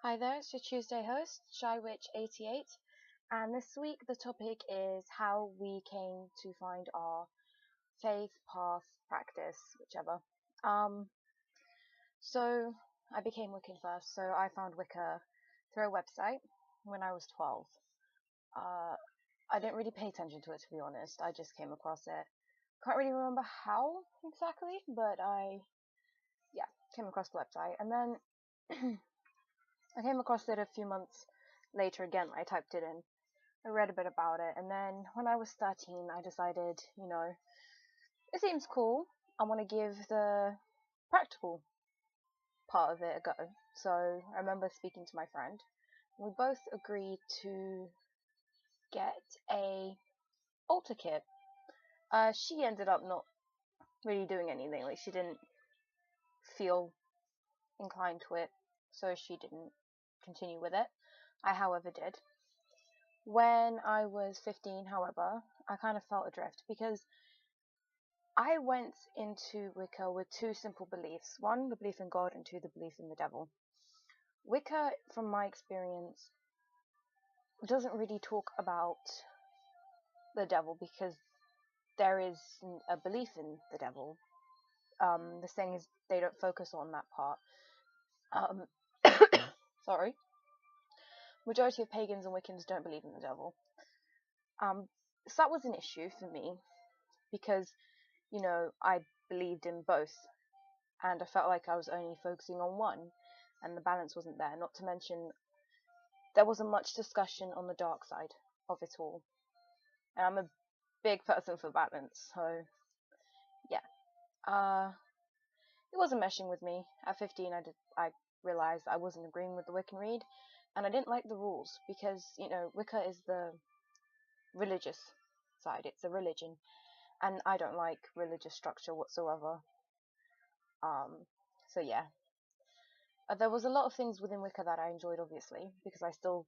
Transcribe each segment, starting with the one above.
Hi there, it's your Tuesday host, ShyWitch88, and this week the topic is how we came to find our faith, path, practice, whichever. Um, so I became Wiccan first, so I found Wicca through a website when I was 12. Uh, I didn't really pay attention to it, to be honest. I just came across it. Can't really remember how exactly, but yeah, came across the website, and then I came across it a few months later again. I typed it in. I read a bit about it, and then when I was 13, I decided, it seems cool. I want to give the practical part of it a go. So I remember speaking to my friend. We both agreed to get a altar kit. She ended up not really doing anything. Like, she didn't feel inclined to it, so she didn't continue with it. I, however, did. When I was 15, however, I kind of felt adrift because I went into Wicca with two simple beliefs. One, the belief in God, and two, the belief in the devil. Wicca, from my experience, doesn't really talk about the devil because there is a belief in the devil. The thing is, they don't focus on that part. Sorry. Majority of pagans and Wiccans don't believe in the devil. So that was an issue for me because, I believed in both, and I felt like I was only focusing on one, and the balance wasn't there. Not to mention, there wasn't much discussion on the dark side of it all, and I'm a big person for balance, so yeah. It wasn't meshing with me. At 15, I realized I wasn't agreeing with the Wiccan read, and I didn't like the rules because, Wicca is the religious side. It's a religion, and I don't like religious structure whatsoever. So yeah. There was a lot of things within Wicca that I enjoyed, obviously, because I still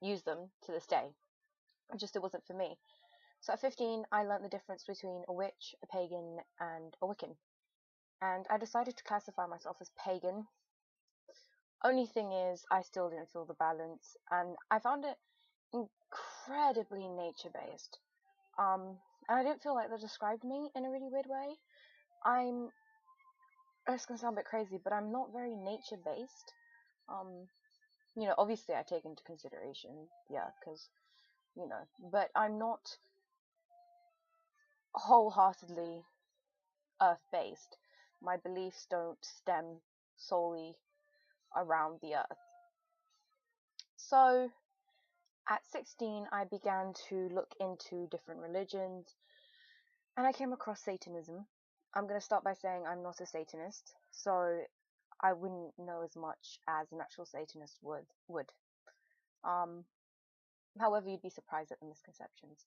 use them to this day. Just it wasn't for me. So at 15, I learnt the difference between a witch, a pagan, and a Wiccan. And I decided to classify myself as pagan. Only thing is, I still didn't feel the balance, and I found it incredibly nature-based. And I didn't feel like that described me in a really weird way. It's gonna sound a bit crazy, but I'm not very nature-based. Obviously I take into consideration, yeah, because, but I'm not wholeheartedly earth-based. My beliefs don't stem solely around the earth. So, at 16, I began to look into different religions, and I came across Satanism. I'm going to start by saying I'm not a Satanist, so I wouldn't know as much as an actual Satanist would. However, you'd be surprised at the misconceptions.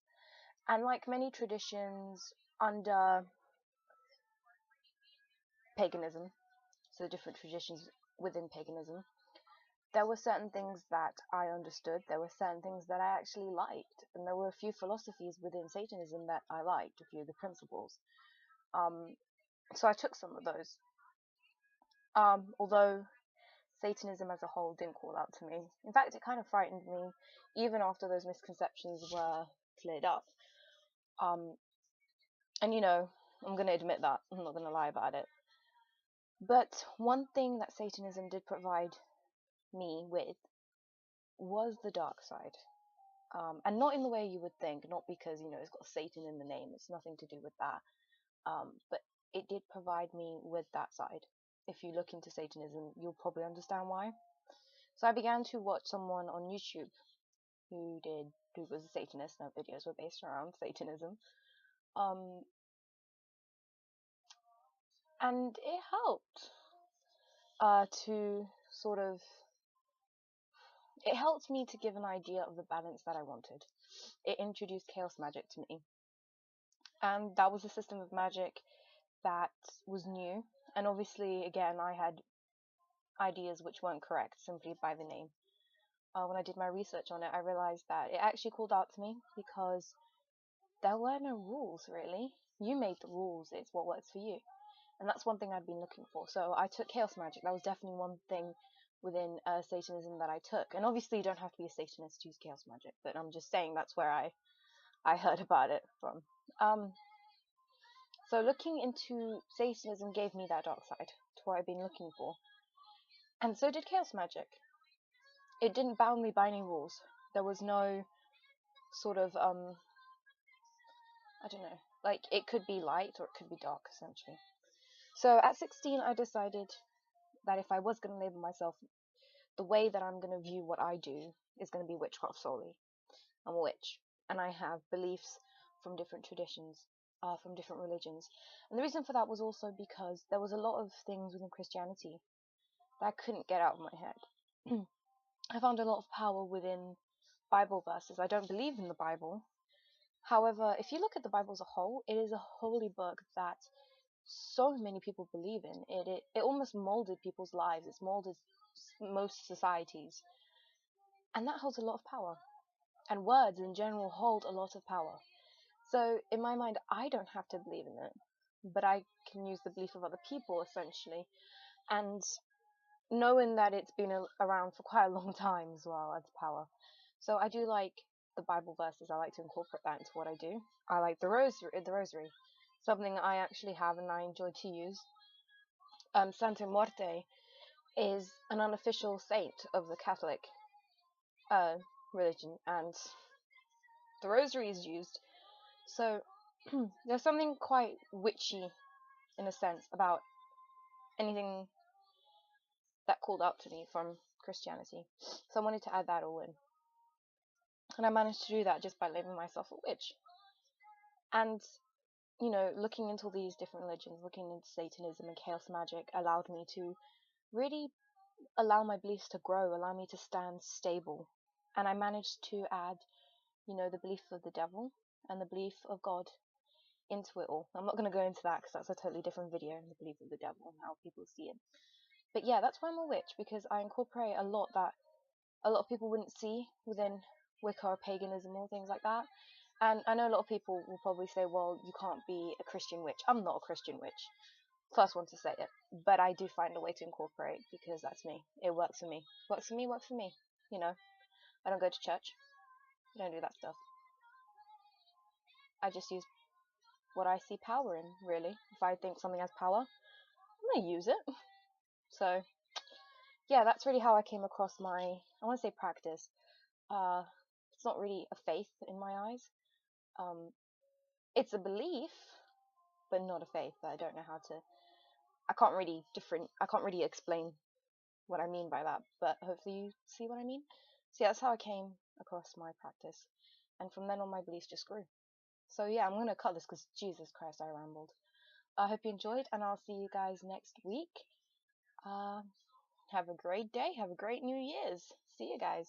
And like many traditions under paganism, so different traditions within paganism, there were certain things that I understood, there were certain things that I actually liked, and there were a few philosophies within Satanism that I liked, a few of the principles. So I took some of those. Although Satanism as a whole didn't call out to me. In fact, it kind of frightened me, even after those misconceptions were cleared up. And I'm going to admit that. I'm not going to lie about it. But one thing that Satanism did provide me with was the dark side. And not in the way you would think, not because, it's got Satan in the name. It's nothing to do with that. But it did provide me with that side. If you look into Satanism, you'll probably understand why. So I began to watch someone on YouTube who was a Satanist. Their videos were based around Satanism. And it helped it helped me to give an idea of the balance that I wanted. It introduced chaos magic to me. And that was a system of magic that was new. And obviously, again, I had ideas which weren't correct simply by the name. When I did my research on it, I realized that it actually called out to me because there were no rules, really. You made the rules, it's what works for you. And that's one thing I'd been looking for. So I took chaos magic. That was definitely one thing within Satanism that I took. And obviously you don't have to be a Satanist to use chaos magic, but I'm just saying that's where I heard about it from. So looking into Satanism gave me that dark side, to what I've been looking for. And so did chaos magic. It didn't bound me by any rules. There was no sort of, I don't know, like, it could be light or it could be dark, essentially. So at 16, I decided that if I was going to label myself, the way that I'm going to view what I do is going to be witchcraft solely. I'm a witch, and I have beliefs from different traditions, from different religions. And the reason for that was also because there was a lot of things within Christianity that I couldn't get out of my head. I found a lot of power within Bible verses. I don't believe in the Bible. However, if you look at the Bible as a whole, it is a holy book that so many people believe in. It almost molded people's lives. It's molded most societies. And that holds a lot of power. And words in general hold a lot of power. So in my mind, I don't have to believe in it, but I can use the belief of other people, essentially. And knowing that it's been around for quite a long time as well adds power. So I do like the Bible verses. I like to incorporate that into what I do. I like the rosary, something I actually have and I enjoy to use. Santa Muerte is an unofficial saint of the Catholic religion, and the rosary is used. So there's something quite witchy, in a sense, about anything that called out to me from Christianity. So I wanted to add that all in. And I managed to do that just by labeling myself a witch. And, you know, looking into these different religions, looking into Satanism and chaos magic allowed me to really allow my beliefs to grow, allow me to stand stable. And I managed to add, you know, the belief of the devil and the belief of God into it all. I'm not going to go into that because that's a totally different video, the belief of the devil and how people see it. But yeah, that's why I'm a witch, because I incorporate a lot that a lot of people wouldn't see within Wicca or paganism or things like that. And I know a lot of people will probably say, well, you can't be a Christian witch. I'm not a Christian witch. First one to say it. But I do find a way to incorporate, because that's me. It works for me. Works for me, works for me. You know, I don't go to church. I don't do that stuff. I just use what I see power in, really. If I think something has power, I'm going to use it. So, yeah, that's really how I came across my, I want to say practice. It's not really a faith in my eyes. It's a belief, but not a faith. I don't know how to, I can't really explain what I mean by that, but hopefully you see what I mean. So yeah, that's how I came across my practice. And from then on, my beliefs just grew. So yeah, I'm going to cut this because Jesus Christ, I rambled. I hope you enjoyed, and I'll see you guys next week. Have a great day. Have a great New Year's. See you guys.